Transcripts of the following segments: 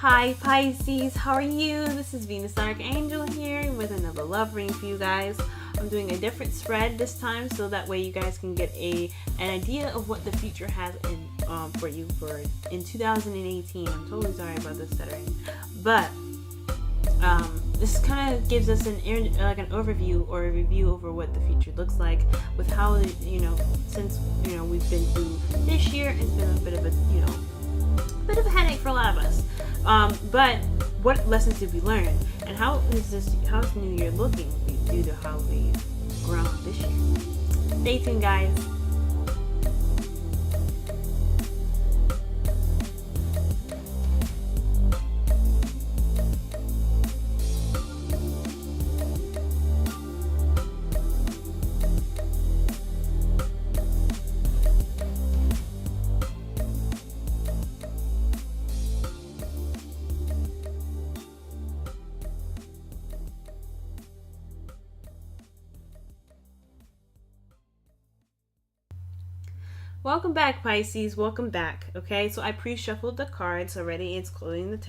Hi Pisces, how are you? This is Venus Archangel here with another love reading for you guys. I'm doing a different spread this time so that way you guys can get an idea of what the future has for you in 2018. I'm totally sorry about the stuttering, but this kind of gives us an overview or a review over what the future looks like with how since we've been through this year. It's been a bit of a headache for a lot of us. But what lessons did we learn, and how's the new year looking due to how we've grown this year? Stay tuned, guys. Welcome back, Pisces. Welcome back. Okay, so I pre-shuffled the cards already, including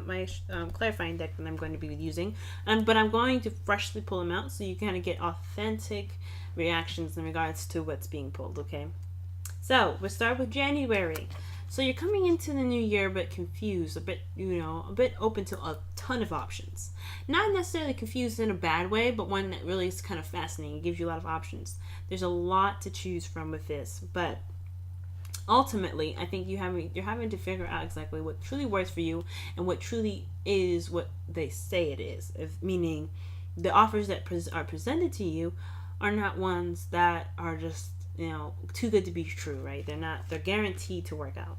my clarifying deck that I'm going to be using, but I'm going to freshly pull them out so you kind of get authentic reactions in regards to what's being pulled. Okay, so we'll start with January. So you're coming into the new year a bit confused, a bit open to a ton of options. Not necessarily confused in a bad way, but one that really is kind of fascinating. It gives you a lot of options. There's a lot to choose from with this, but ultimately, I think you're having to figure out exactly what truly works for you and what truly is what they say it is. Meaning, the offers that are presented to you are not ones that are just too good to be true, right? They're guaranteed to work out.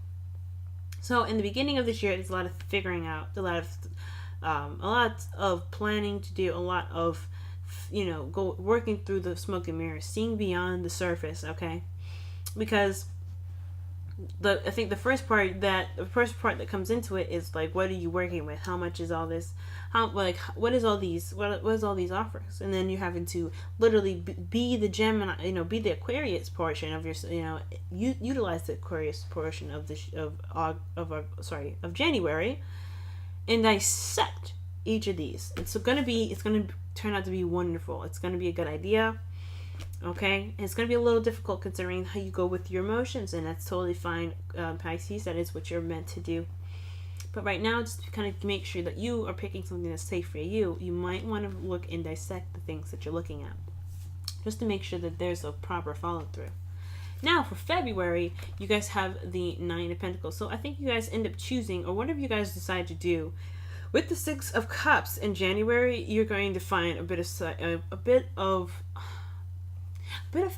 So in the beginning of this year, there's a lot of figuring out, a lot of planning to do, a lot of working through the smoke and mirrors, seeing beyond the surface. Okay, because I think the first part that comes into it is like, what are you working with? How much is all this? What is all these offers? And then you're having to literally be the Gemini, be the Aquarius portion of your, utilize the Aquarius portion of January, and dissect each of these. It's going to turn out to be wonderful. It's going to be a good idea. Okay, it's going to be a little difficult considering how you go with your emotions, and that's totally fine, Pisces. That is what you're meant to do. But right now, just to kind of make sure that you are picking something that's safe for you, you might want to look and dissect the things that you're looking at, just to make sure that there's a proper follow-through. Now, for February, you guys have the Nine of Pentacles. So I think you guys end up choosing, or whatever you guys decide to do, with the Six of Cups in January, you're going to find a bit of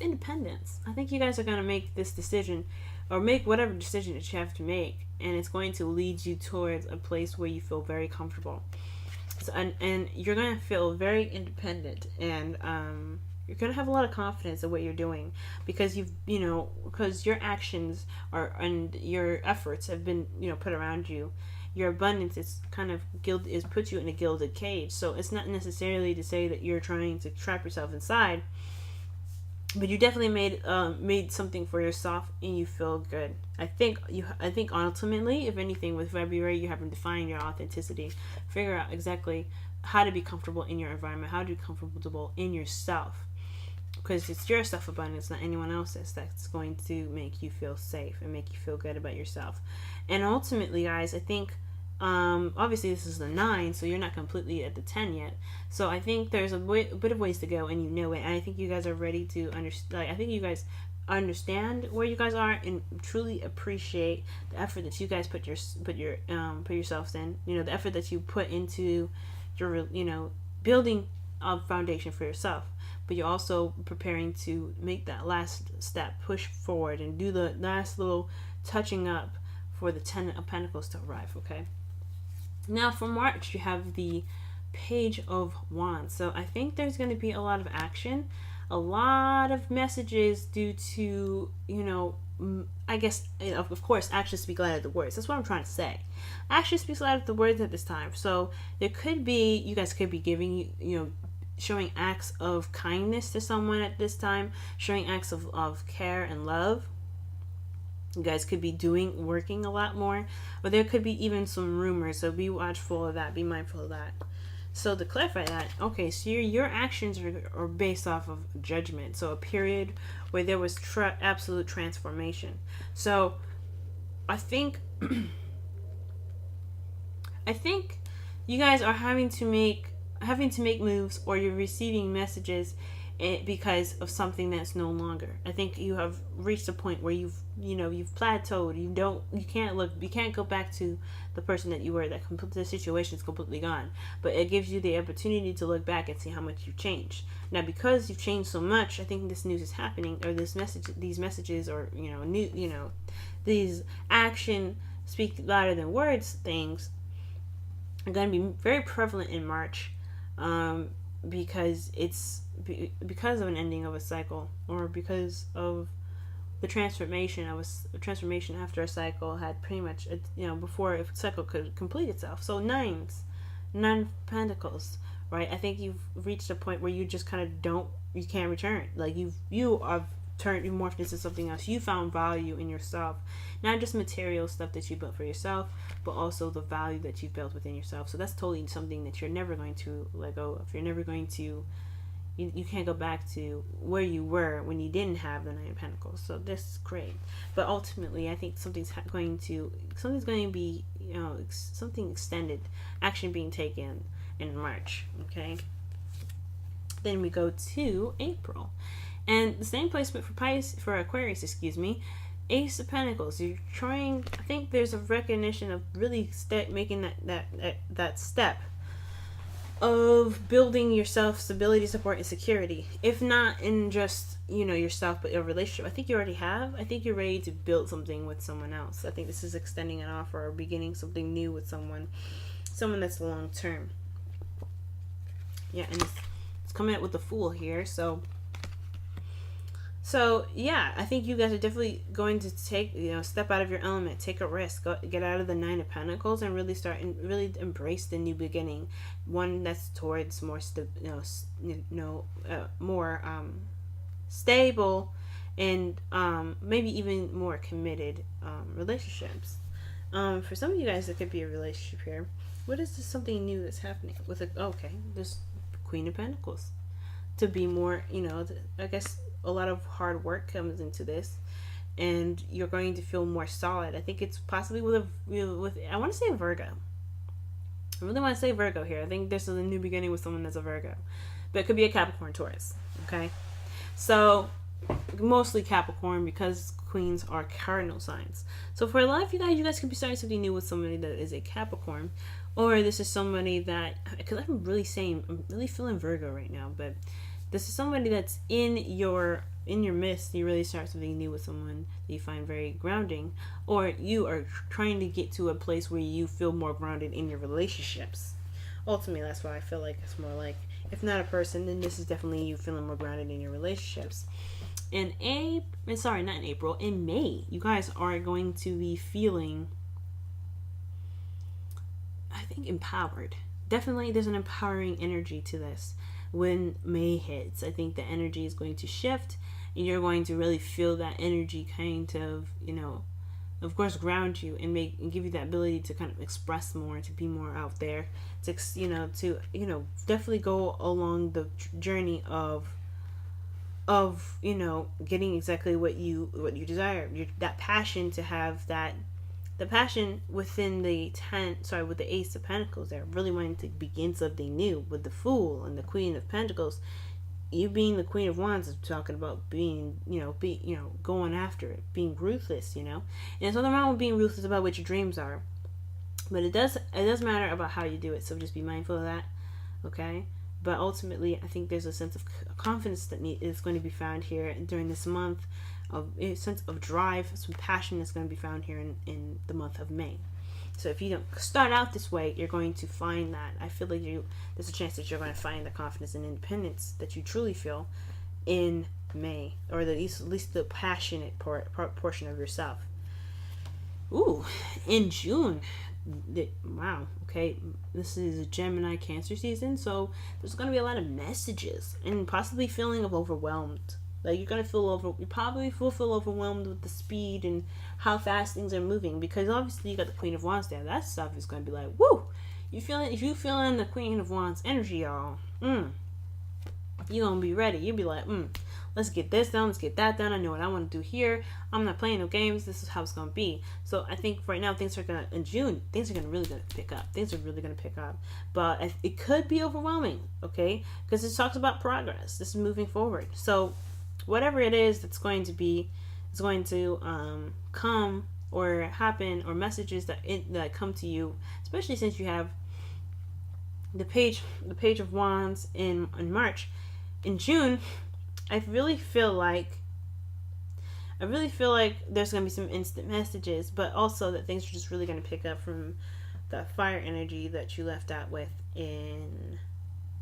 independence. I think you guys are going to make this decision, or make whatever decision that you have to make, and it's going to lead you towards a place where you feel very comfortable. So, and you're going to feel very independent, and you're going to have a lot of confidence in what you're doing, because because your actions and your efforts have been put around you. Your abundance is puts you in a gilded cage. So it's not necessarily to say that you're trying to trap yourself inside, but you definitely made something for yourself, and you feel good. I think ultimately, if anything, with February, you have to find your authenticity, figure out exactly how to be comfortable in your environment, how to be comfortable in yourself, because it's your self-abundance, not anyone else's, that's going to make you feel safe and make you feel good about yourself. And ultimately, guys, I think obviously this is the 9, so you're not completely at the 10 yet. So I think there's a bit of ways to go, and it. And I think you guys are ready to understand. I think you guys understand where you guys are and truly appreciate the effort that you guys put yourselves in. The effort that you put into your building a foundation for yourself. But you're also preparing to make that last step, push forward, and do the last little touching up for the 10 of Pentacles to arrive. Okay. Now for March, you have the Page of Wands. So I think there's going to be a lot of action, a lot of messages due to, I guess, of course, actions speak louder than words. That's what I'm trying to say. Action speaks louder than words at this time. So there could be, you guys could be giving, showing acts of kindness to someone at this time, showing acts of care and love. You guys could be working a lot more, or there could be even some rumors. So be watchful of that. Be mindful of that. So to clarify that, okay, so your actions are based off of judgment. So a period where there was absolute transformation. So I think you guys are having to make moves, or you're receiving messages because of something that's no longer. I think you have reached a point where you've plateaued. You can't go back to the person that you were. The situation is completely gone. But it gives you the opportunity to look back and see how much you've changed. Now, because you've changed so much, I think this news is happening, or these messages, or these action speak louder than words things are going to be very prevalent in March, because of an ending of a cycle, or because of the transformation after a cycle had pretty much before a cycle could complete itself. So nine pentacles, right? I think you've reached a point where you just kind of you can't return. Like you morphed into something else. You found value in yourself, not just material stuff that you built for yourself, but also the value that you've built within yourself. So that's totally something that you're never going to let go of. You're never going to, you can't go back to where you were when you didn't have the Nine of Pentacles. So this is great. But ultimately, I think something's going to be, something extended, action being taken in March. Okay. Then we go to April. And the same placement for Aquarius, Ace of Pentacles. You're trying, I think there's a recognition of really making that step of building yourself stability, support, and security. If not in just, yourself, but your relationship. I think you already have. I think you're ready to build something with someone else. I think this is extending an offer or beginning something new with someone that's long term. Yeah, and it's coming out with the Fool here, So yeah, I think you guys are definitely going to step out of your element, take a risk, get out of the Nine of Pentacles, and really start and really embrace the new beginning, one that's towards more stable, and maybe even more committed relationships. For some of you guys, it could be a relationship here. What is this something new that's happening with this Queen of Pentacles? To be more, I guess a lot of hard work comes into this, and you're going to feel more solid. I think it's possibly with I want to say a Virgo. I really want to say Virgo here. I think this is a new beginning with someone that's a Virgo, but it could be a Capricorn, Taurus. Okay, so mostly Capricorn, because queens are cardinal signs. So for a lot of you guys could be starting something new with somebody that is a Capricorn, or this is somebody that, because I'm really feeling Virgo right now, but this is somebody that's in your midst. You really start something new with someone that you find very grounding, or you are trying to get to a place where you feel more grounded in your relationships. Ultimately, that's why I feel like it's more like, if not a person, then this is definitely you feeling more grounded in your relationships. In May, you guys are going to be feeling, I think, empowered. Definitely there's an empowering energy to this. When May hits, I think the energy is going to shift, and you're going to really feel that energy kind of, of course, ground you and give you that ability to kind of express more, to be more out there, to definitely go along the journey of getting exactly what you desire. That passion to have that. The passion within with the Ace of Pentacles, they're really wanting to begin something new with the Fool and the Queen of Pentacles. You being the Queen of Wands is talking about being, going after it, being ruthless, and there's nothing wrong with being ruthless about what your dreams are, but it does matter about how you do it. So just be mindful of that, okay? But ultimately, I think there's a sense of confidence that is going to be found here during this month. A sense of drive, some passion is going to be found here in the month of May. So if you don't start out this way, you're going to find that. I feel like there's a chance that you're going to find the confidence and independence that you truly feel in May, or at least the passionate portion of yourself. Ooh, in June, wow, okay, this is a Gemini Cancer season, so there's going to be a lot of messages and possibly feeling of overwhelmed. Like, you're gonna you probably will feel overwhelmed with the speed and how fast things are moving, because obviously you got the Queen of Wands there. That stuff is gonna be like, woo! If you feeling the Queen of Wands energy, y'all, you're gonna be ready. You'll be like, let's get this done, let's get that done. I know what I want to do here. I'm not playing no games. This is how it's gonna be. So I think right now in June, things are really gonna pick up. Things are really gonna pick up, but it could be overwhelming, okay? Because it talks about progress. This is moving forward. So whatever it is that's going to be, is going to come or happen, or messages that come to you, especially since you have the page of Wands in March. In June, I really feel like there's going to be some instant messages, but also that things are just really going to pick up from that fire energy that you left out with in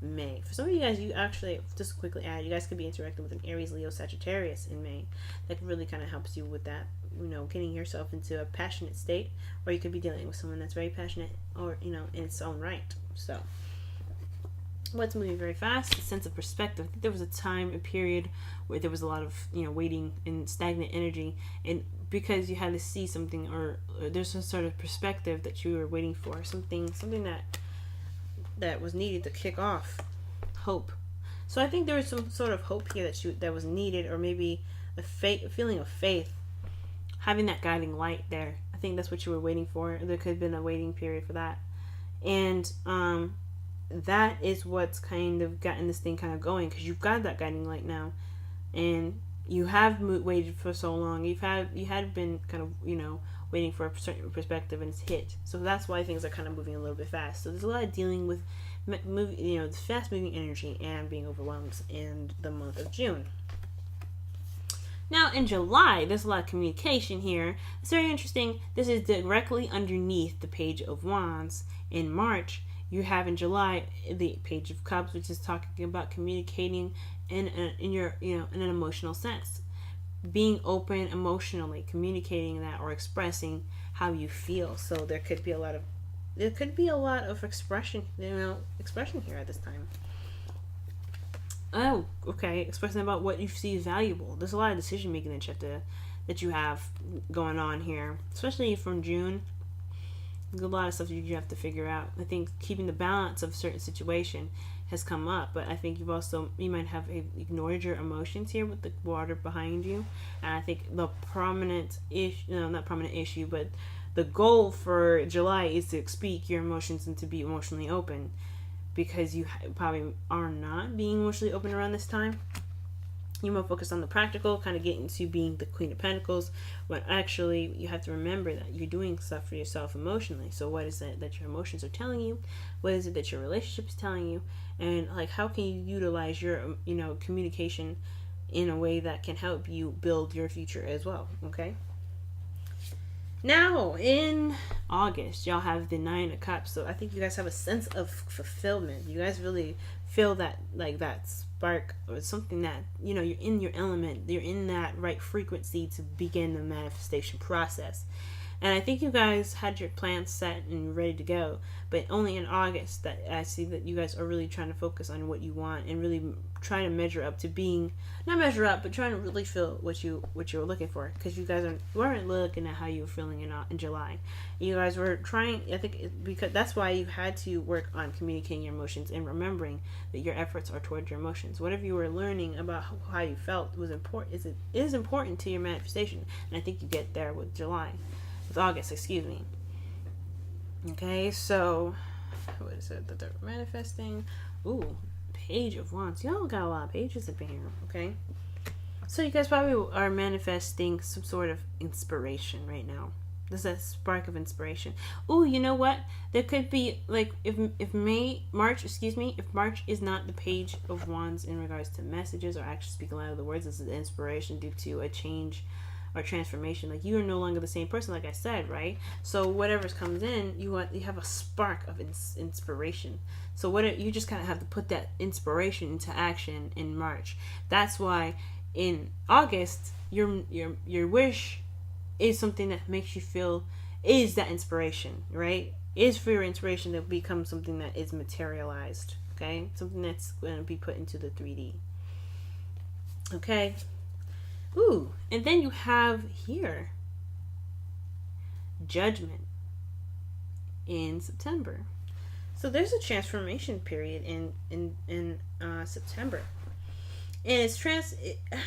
May. For some of you guys, you actually, just quickly add, you guys could be interacting with an Aries, Leo, Sagittarius in May. That really kind of helps you with that, getting yourself into a passionate state, or you could be dealing with someone that's very passionate, or, in its own right. So, what's moving very fast? A sense of perspective. I think there was a period where there was a lot of, waiting and stagnant energy, and because you had to see something, or there's some sort of perspective that you were waiting for, something that was needed to kick off hope. So I think there was some sort of hope here that was needed, or maybe a feeling of faith, having that guiding light there. I think that's what you were waiting for. There could have been a waiting period for that, and that is what's kind of gotten this thing kind of going, because you've got that guiding light now, and you have waited for so long. You had been kind of waiting for a certain perspective, and it's hit. So that's why things are kind of moving a little bit fast. So there's a lot of dealing with the fast moving energy and being overwhelmed in the month of June. Now in July, there's a lot of communication here. It's very interesting. This is directly underneath the Page of Wands. In March, you have in July the Page of Cups, which is talking about communicating in an emotional sense, being open emotionally, communicating that, or expressing how you feel. So there could be a lot of expression here at this time. Oh, okay. Expressing about what you see is valuable. There's a lot of decision making that you have going on here, especially from June. There's a lot of stuff you have to figure out. I think keeping the balance of a certain situation has come up, but I think you might have ignored your emotions here with the water behind you. And I think the not prominent issue, but the goal for July is to speak your emotions and to be emotionally open, because you probably are not being emotionally open around this time. You're more focused on the practical, kind of getting to being the Queen of Pentacles, when actually you have to remember that you're doing stuff for yourself emotionally. So what is it that your emotions are telling you? What is it that your relationship is telling you? And how can you utilize your communication in a way that can help you build your future as well? Okay. Now in August, y'all have the Nine of Cups. So I think you guys have a sense of fulfillment. You guys really feel that that spark, or something that you're in your element, you're in that right frequency to begin the manifestation process. And I think you guys had your plans set and ready to go, but only in August that I see that you guys are really trying to focus on what you want, and really trying to measure up to being, not measure up, but trying to really feel what you were looking for, because you guys weren't looking at how you were feeling in July. You guys were trying, I think, because that's why you had to work on communicating your emotions and remembering that your efforts are towards your emotions. Whatever you were learning about how you felt was important. It is important to your manifestation, and I think you get there with August, excuse me. Okay, so what is it that they're manifesting? Ooh, Page of Wands. Y'all got a lot of pages up in here. Okay, so you guys probably are manifesting some sort of inspiration right now. There's a spark of inspiration. Ooh, you know what? There could be if March is not the Page of Wands in regards to messages or actually speaking a lot of the words. This is inspiration due to a change or transformation. You are no longer the same person, like I said, right? So whatever comes in, you have a spark of inspiration. So you just kind of have to put that inspiration into action in March. That's why in August, your wish is something that makes you feel is that inspiration, right? Is for your inspiration to become something that is materialized, okay? Something that's going to be put into the 3D. Okay. Ooh, and then you have here Judgment in September. So there's a transformation period in September, and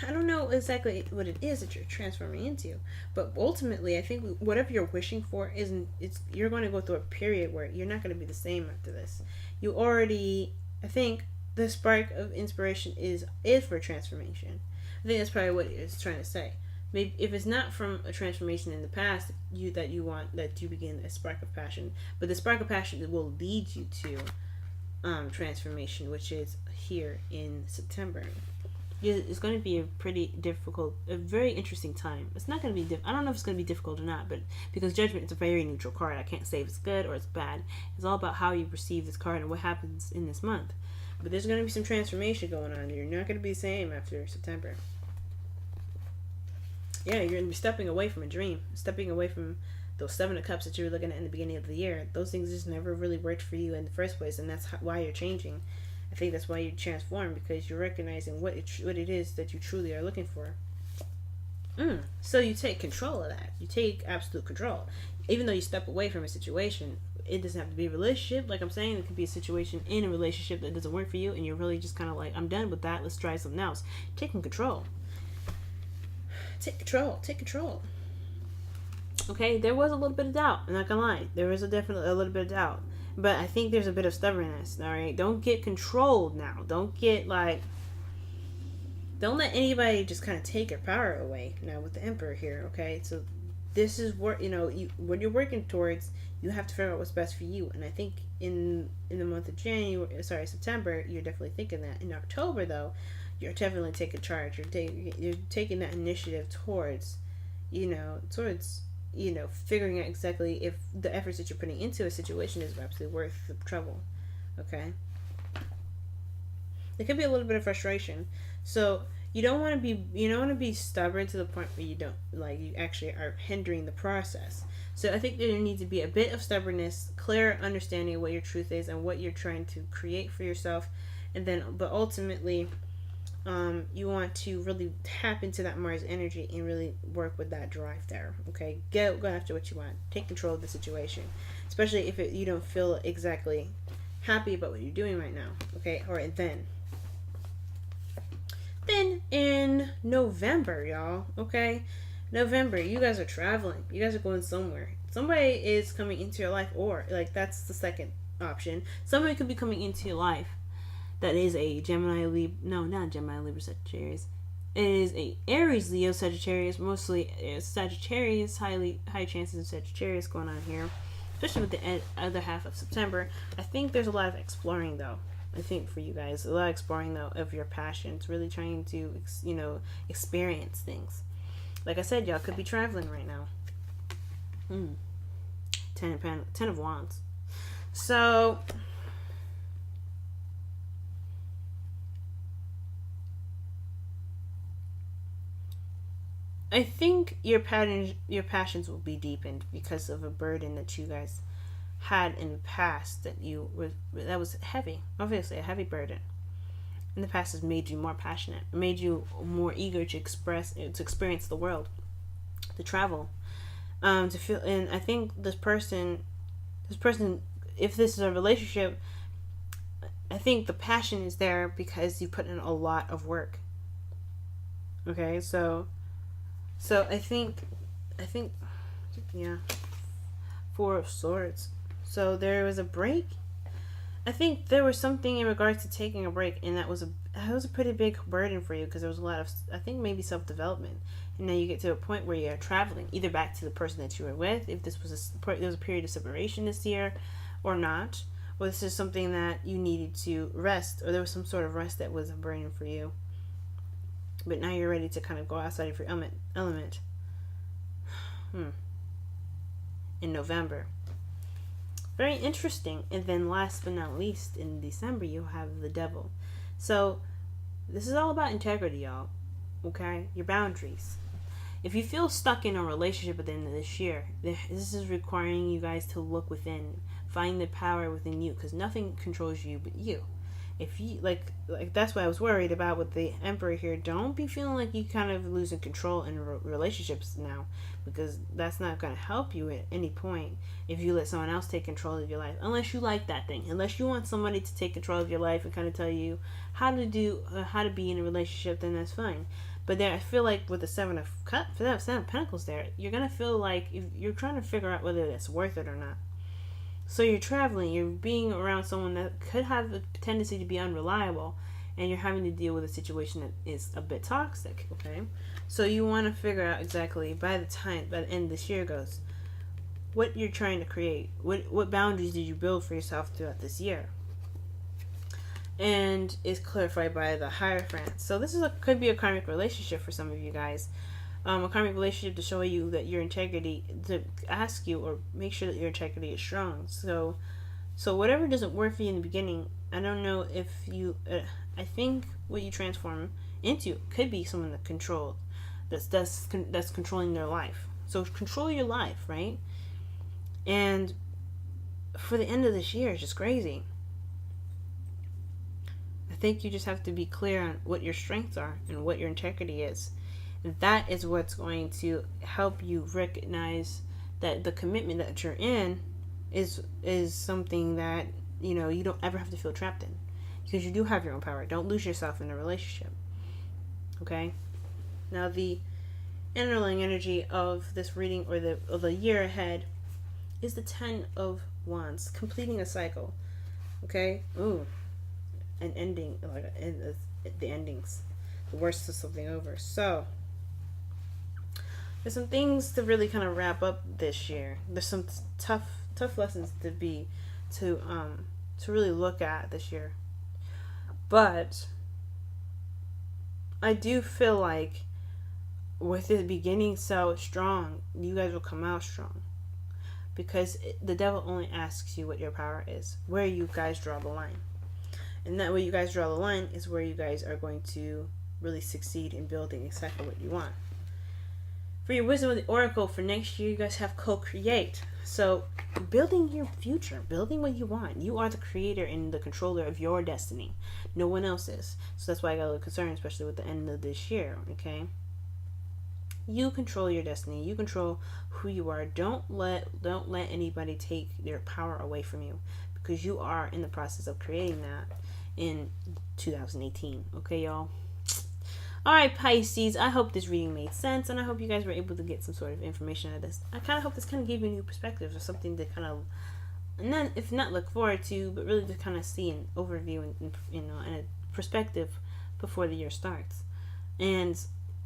I don't know exactly what it is that you're transforming into, but ultimately, I think whatever you're wishing for you're going to go through a period where you're not going to be the same after this. I think the spark of inspiration is for transformation. I think that's probably what it's trying to say. Maybe if it's not from a transformation in the past, you begin a spark of passion, but the spark of passion will lead you to transformation, which is here in September. It's going to be a very interesting time. It's not going to be. I don't know if it's going to be difficult or not, but because Judgment is a very neutral card, I can't say if it's good or it's bad. It's all about how you perceive this card and what happens in this month. But there's going to be some transformation going on. You're not going to be the same after September. Yeah, you're going to be stepping away from a dream, stepping away from those Seven of Cups that you were looking at in the beginning of the year. Those things just never really worked for you in the first place, and that's why you're changing. I think that's why you transform, because you're recognizing what it is that you truly are looking for. So you take control of that. You take absolute control. Even though you step away from a situation, it doesn't have to be a relationship. Like I'm saying, it could be a situation in a relationship that doesn't work for you, and you're really just kind of like, I'm done with that. Let's try something else. Taking control. Take control. Okay, there was a little bit of doubt. I'm not gonna lie. There was definitely a little bit of doubt. But I think there's a bit of stubbornness, alright? Don't get controlled now. Don't let anybody just kind of take your power away now with the Emperor here, okay? So this is what, when you're working towards, you have to figure out what's best for you. And I think in the month of September, you're definitely thinking that. In October, though, you're definitely taking charge. You're taking that initiative towards figuring out exactly if the efforts that you're putting into a situation is absolutely worth the trouble. Okay? There could be a little bit of frustration. So you don't want to be stubborn to the point where you actually are hindering the process. So I think there needs to be a bit of stubbornness, clear understanding of what your truth is and what you're trying to create for yourself, but ultimately, you want to really tap into that Mars energy and really work with that drive there. Okay, go after what you want. Take control of the situation, especially if you don't feel exactly happy about what you're doing right now. Okay, all right, then in November, y'all. Okay, November, you guys are traveling. You guys are going somewhere. Somebody is coming into your life, or that's the second option. Somebody could be coming into your life that is a Gemini, Libra, no, not Gemini, Libra, Sagittarius. It is a Aries, Leo, Sagittarius, mostly Sagittarius, high chances of Sagittarius going on here, especially with the other half of September. I think there's a lot of exploring, though. I think for you guys, a lot of exploring, though, of your passions, really trying to, experience things. Like I said, y'all could be traveling right now. 10 of Wands. So I think your passions will be deepened because of a burden that you guys had in the past that was heavy. Obviously, a heavy burden in the past has made you more passionate, made you more eager to experience the world, to travel, to feel. And I think this person, if this is a relationship, I think the passion is there because you put in a lot of work. Okay, so I think, yeah, Four of Swords. So there was a break. I think there was something in regards to taking a break, and that was a pretty big burden for you because there was a lot of, I think, maybe self-development. And then you get to a point where you're traveling, either back to the person that you were with, if there was a period of separation this year or not, or this is something that you needed to rest, or there was some sort of rest that was a burden for you. But now you're ready to kind of go outside of your element. In November. Very interesting. And then last but not least, in December, you have the Devil. So this is all about integrity, y'all. Okay? Your boundaries. If you feel stuck in a relationship at the end of this year, this is requiring you guys to look within. Find the power within you. Because nothing controls you but you. if you like that's what I was worried about with the Emperor here. Don't be feeling like you kind of losing control in relationships now, because that's not going to help you at any point if you let someone else take control of your life, unless you like that thing, unless you want somebody to take control of your life and kind of tell you how to be in a relationship. Then that's fine. But there, I feel like with the Seven of Pentacles there, you're going to feel like if you're trying to figure out whether that's worth it or not. So you're traveling, you're being around someone that could have a tendency to be unreliable, and you're having to deal with a situation that is a bit toxic, okay? So you want to figure out exactly by the end of this year goes, what you're trying to create. What boundaries did you build for yourself throughout this year? And is clarified by the Hierophant. So this could be a karmic relationship for some of you guys. A karmic relationship to show you that your integrity, to ask you or make sure that your integrity is strong. So whatever doesn't work for you in the beginning, I don't know if you, I think what you transform into could be someone that controlled, that's controlling their life. So control your life, right? And for the end of this year, it's just crazy. I think you just have to be clear on what your strengths are and what your integrity is. That is what's going to help you recognize that the commitment that you're in is something that, you know, you don't ever have to feel trapped in, because you do have your own power. Don't lose yourself in a relationship. Okay? Now the underlying energy of this reading, or the year ahead, is the Ten of Wands, completing a cycle. Okay? Ooh. An ending, like the endings. The worst of something over. So there's some things to really kind of wrap up this year. There's some tough lessons to really look at this year. But I do feel like with it beginning so strong, you guys will come out strong. Because the devil only asks you what your power is, where you guys draw the line. And that way you guys draw the line is where you guys are going to really succeed in building exactly what you want. For your Wisdom of the Oracle for next year, you guys have co-create. So building your future, building what you want. You are the creator and the controller of your destiny. No one else is. So that's why I got a little concerned, especially with the end of this year, okay? You control your destiny. You control who you are. Don't let anybody take their power away from you, because you are in the process of creating that in 2018. Okay, y'all? Alright, Pisces, I hope this reading made sense, and I hope you guys were able to get some sort of information out of this. I kind of hope this kind of gave you new perspectives, or something to kind of, and then if not look forward to, but really to kind of see an overview and and a perspective before the year starts. And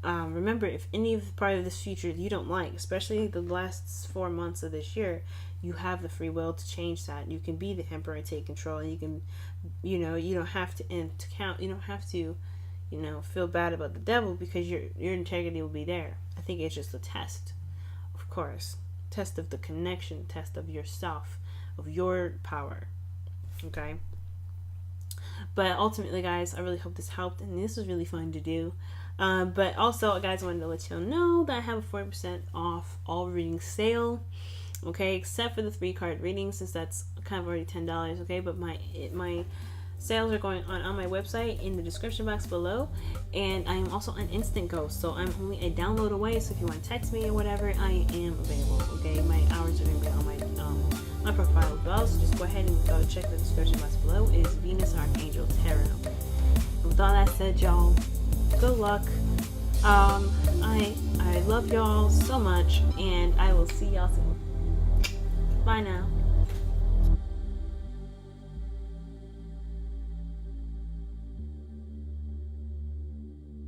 remember, if any of the part of this future you don't like, especially the last 4 months of this year, you have the free will to change that. You can be the Emperor and take control, and you can, you don't have to feel bad about the devil, because your integrity will be there. I think it's just a test, of course. Test of the connection, test of yourself, of your power. Okay? But ultimately, guys, I really hope this helped, and this was really fun to do. But also, guys, I wanted to let you know that I have a 40% off all reading sale. Okay, except for the 3-card reading, since that's kind of already $10. Okay, but my sales are going on my website in the description box below, and I am also on Instant Go, so I'm only a download away. So if you want to text me or whatever, I am available. Okay, my hours are going to be on my profile as well, so just go ahead and go check the description box below. It is Venus Archangel Tarot. And with all that said, y'all, good luck. I love y'all so much, and I will see y'all soon. Bye now.